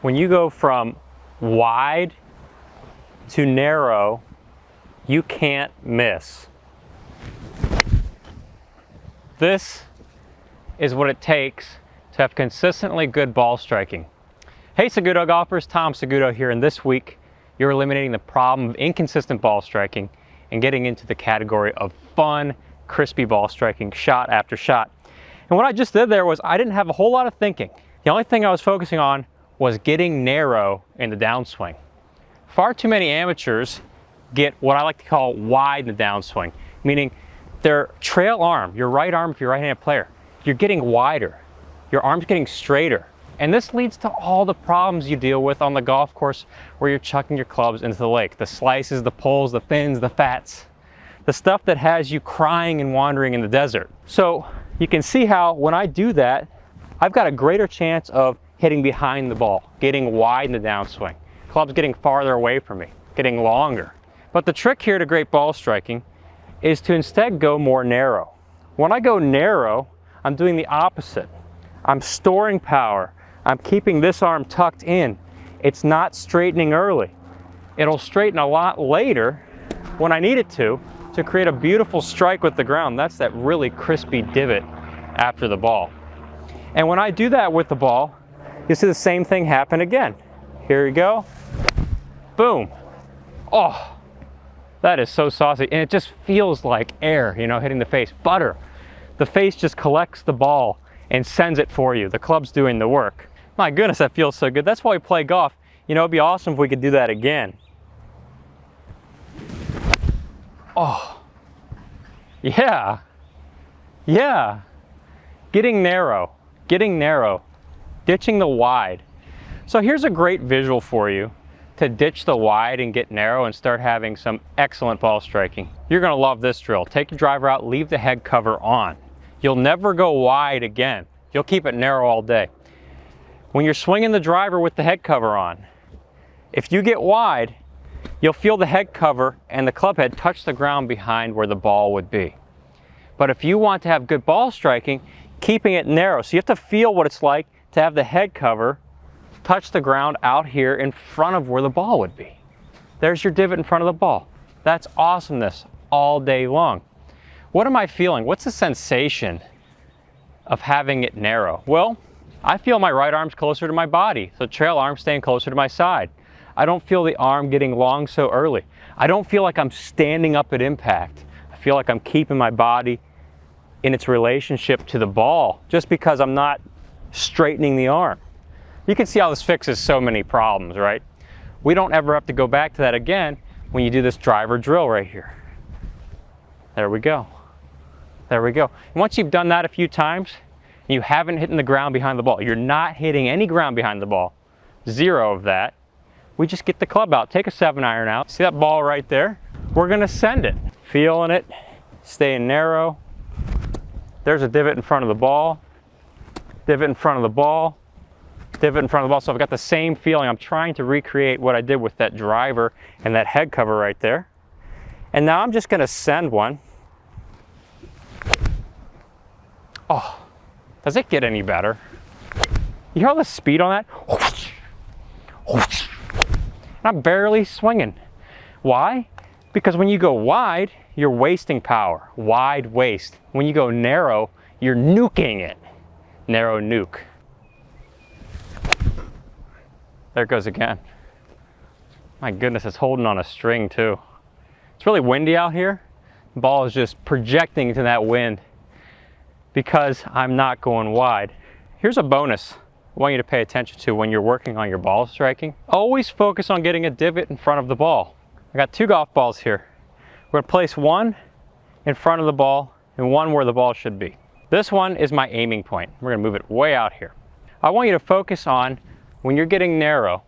when you go from wide to narrow, you can't miss. This is what it takes to have consistently good ball striking. Hey Saguto golfers, Tom Saguto here, and this week you're eliminating the problem of inconsistent ball striking and getting into the category of fun, crispy ball striking, shot after shot. And what I just did there was I didn't have a whole lot of thinking. The only thing I was focusing on was getting narrow in the downswing. Far too many amateurs get what I like to call wide in the downswing, meaning their trail arm, your right arm if you're a right-handed player, you're getting wider, your arm's getting straighter. And this leads to all the problems you deal with on the golf course where you're chucking your clubs into the lake. The slices, the pulls, the thins, the fats. The stuff that has you crying and wandering in the desert. So you can see how when I do that, I've got a greater chance of hitting behind the ball, getting wide in the downswing. Club's getting farther away from me, getting longer. But the trick here to great ball striking is to instead go more narrow. When I go narrow, I'm doing the opposite. I'm storing power. I'm keeping this arm tucked in. It's not straightening early. It'll straighten a lot later when I need it to create a beautiful strike with the ground. That's that really crispy divot after the ball. And when I do that with the ball, you see the same thing happen again. Here you go. Boom. Oh, that is so saucy. And it just feels like air, you know, hitting the face. Butter. The face just collects the ball and sends it for you. The club's doing the work. My goodness, that feels so good. That's why we play golf. You know, it'd be awesome if we could do that again. Oh, yeah, yeah. Getting narrow, ditching the wide. So here's a great visual for you to ditch the wide and get narrow and start having some excellent ball striking. You're gonna love this drill. Take your driver out, leave the head cover on. You'll never go wide again. You'll keep it narrow all day. When you're swinging the driver with the head cover on, if you get wide, you'll feel the head cover and the club head touch the ground behind where the ball would be. But if you want to have good ball striking, keeping it narrow. So you have to feel what it's like to have the head cover touch the ground out here in front of where the ball would be. There's your divot in front of the ball. That's awesomeness all day long. What am I feeling? What's the sensation of having it narrow? Well, I feel my right arm's closer to my body, so trail arm staying closer to my side. I don't feel the arm getting long so early. I don't feel like I'm standing up at impact. I feel like I'm keeping my body in its relationship to the ball just because I'm not straightening the arm. You can see how this fixes so many problems, right? We don't ever have to go back to that again when you do this driver drill right here. There we go. There we go. And once you've done that a few times, and you haven't hit the ground behind the ball, you're not hitting any ground behind the ball, zero of that, we just get the club out, take a 7-iron out, see that ball right there? We're gonna send it. Feeling it, staying narrow. There's a divot in front of the ball, divot in front of the ball, divot in front of the ball. So I've got the same feeling. I'm trying to recreate what I did with that driver and that head cover right there. And now I'm just gonna send one. Oh, does it get any better? You hear all the speed on that? I'm barely swinging. Why? Because when you go wide, you're wasting power. Wide waste. When you go narrow, you're nuking it. Narrow nuke. There it goes again. My goodness, it's holding on a string too. It's really windy out here. The ball is just projecting into that wind because I'm not going wide. Here's a bonus I want you to pay attention to when you're working on your ball striking. Always focus on getting a divot in front of the ball. I got 2 golf balls here. We're gonna place one in front of the ball and one where the ball should be. This one is my aiming point. We're gonna move it way out here. I want you to focus on when you're getting narrow,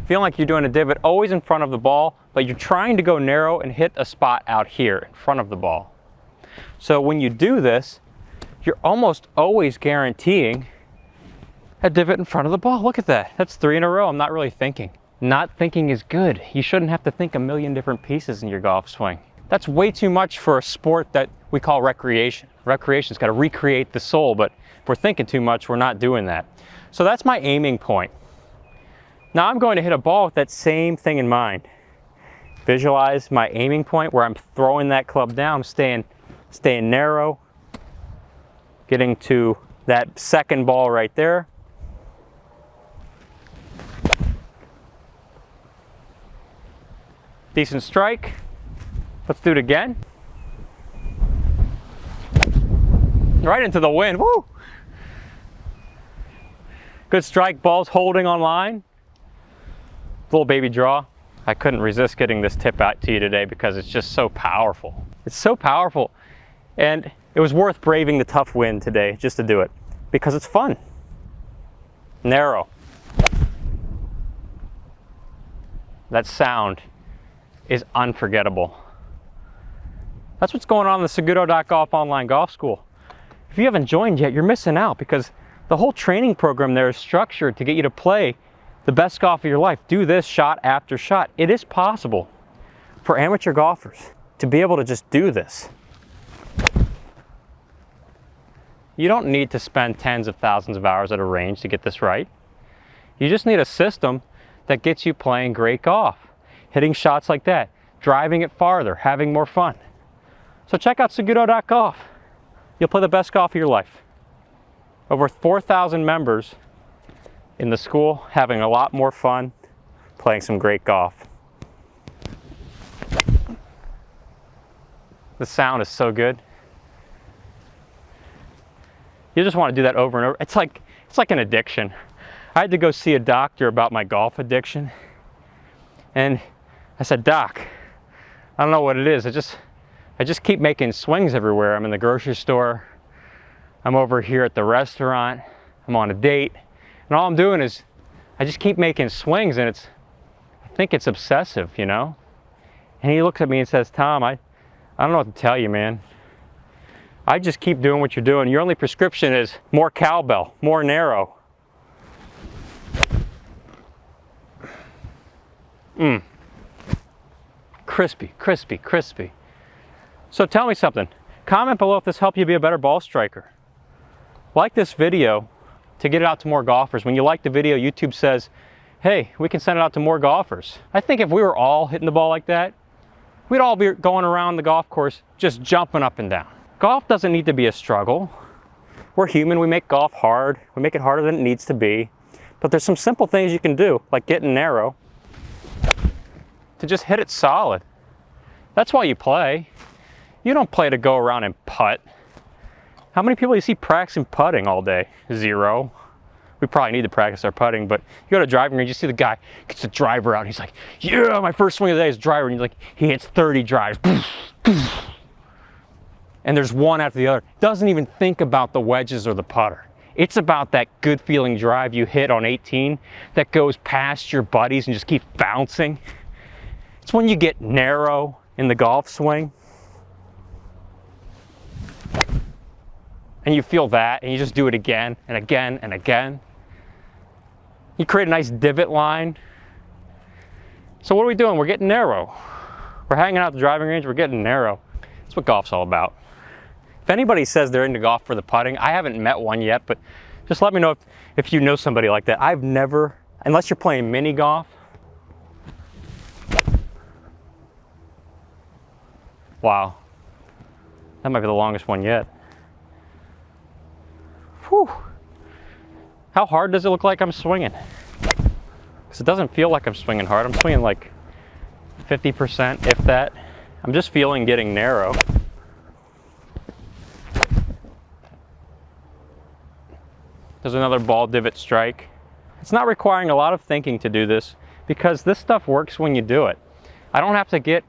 feeling like you're doing a divot always in front of the ball, but you're trying to go narrow and hit a spot out here in front of the ball. So when you do this, you're almost always guaranteeing a divot in front of the ball. Look at that. That's 3 in a row. I'm not really thinking. Not thinking is good. You shouldn't have to think a million different pieces in your golf swing. That's way too much for a sport that we call recreation. Recreation's got to recreate the soul, but if we're thinking too much, we're not doing that. So that's my aiming point. Now I'm going to hit a ball with that same thing in mind. Visualize my aiming point where I'm throwing that club down, staying narrow, getting to that second ball right there. Decent strike. Let's do it again. Right into the wind. Woo! Good strike. Ball's holding on line. Little baby draw. I couldn't resist getting this tip out to you today because it's just so powerful. It's so powerful. And it was worth braving the tough wind today just to do it because it's fun. Narrow. That sound is unforgettable. That's what's going on in the Saguto.golf online golf school. If you haven't joined yet, you're missing out because the whole training program there is structured to get you to play the best golf of your life. Do this shot after shot. It is possible for amateur golfers to be able to just do this. You don't need to spend tens of thousands of hours at a range to get this right. You just need a system that gets you playing great golf, hitting shots like that, driving it farther, having more fun. So check out Saguto.golf. You'll play the best golf of your life. Over 4,000 members in the school, having a lot more fun, playing some great golf. The sound is so good. You just want to do that over and over. It's like an addiction. I had to go see a doctor about my golf addiction. And I said, Doc, I don't know what it is. I just keep making swings everywhere. I'm in the grocery store. I'm over here at the restaurant. I'm on a date. And all I'm doing is I just keep making swings, and I think it's obsessive, you know? And he looks at me and says, Tom, I don't know what to tell you, man. I just keep doing what you're doing. Your only prescription is more cowbell, more narrow. Crispy, crispy, crispy. So tell me something. Comment below if this helped you be a better ball striker. Like this video to get it out to more golfers. When you like the video, YouTube says, hey, we can send it out to more golfers. I think if we were all hitting the ball like that, we'd all be going around the golf course just jumping up and down. Golf doesn't need to be a struggle. We're human, we make golf hard. We make it harder than it needs to be. But there's some simple things you can do, like getting narrow, to just hit it solid. That's why you play. You don't play to go around and putt. How many people you see practicing putting all day? Zero. We probably need to practice our putting, but you go to a driving range, you see the guy gets the driver out, and he's like, yeah, my first swing of the day is driver, and he hits 30 drives. And there's one after the other. Doesn't even think about the wedges or the putter. It's about that good feeling drive you hit on 18 that goes past your buddies and just keeps bouncing. It's when you get narrow in the golf swing and you feel that, and you just do it again and again and again. You create a nice divot line. So what are we doing? We're getting narrow. We're hanging out at the driving range, we're getting narrow. That's what golf's all about. If anybody says they're into golf for the putting, I haven't met one yet, but just let me know if you know somebody like that. I've never, unless you're playing mini golf. Wow, that might be the longest one yet. Whew. How hard does it look like I'm swinging? Because it doesn't feel like I'm swinging hard. I'm swinging like 50%, if that. I'm just feeling getting narrow. There's another ball divot strike. It's not requiring a lot of thinking to do this because this stuff works when you do it. I don't have to get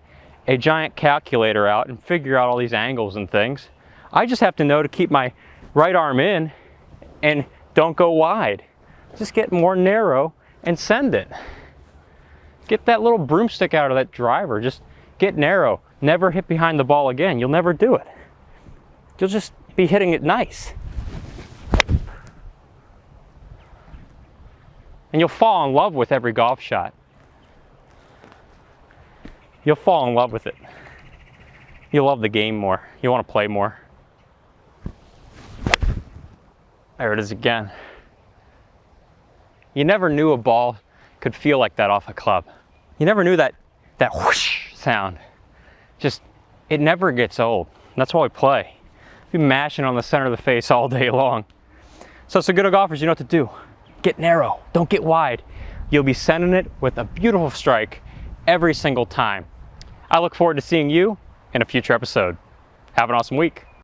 a giant calculator out and figure out all these angles and things. I just have to know to keep my right arm in and don't go wide. Just get more narrow and send it. Get that little broomstick out of that driver. Just get narrow. Never hit behind the ball again. You'll never do it. You'll just be hitting it nice. And you'll fall in love with every golf shot. You'll fall in love with it. You'll love the game more. You want to play more. There it is again. You never knew a ball could feel like that off a club. You never knew that whoosh sound. Just, it never gets old. That's why we play. We mash it on the center of the face all day long. So Seguto golfers, you know what to do. Get narrow, don't get wide. You'll be sending it with a beautiful strike every single time. I look forward to seeing you in a future episode. Have an awesome week.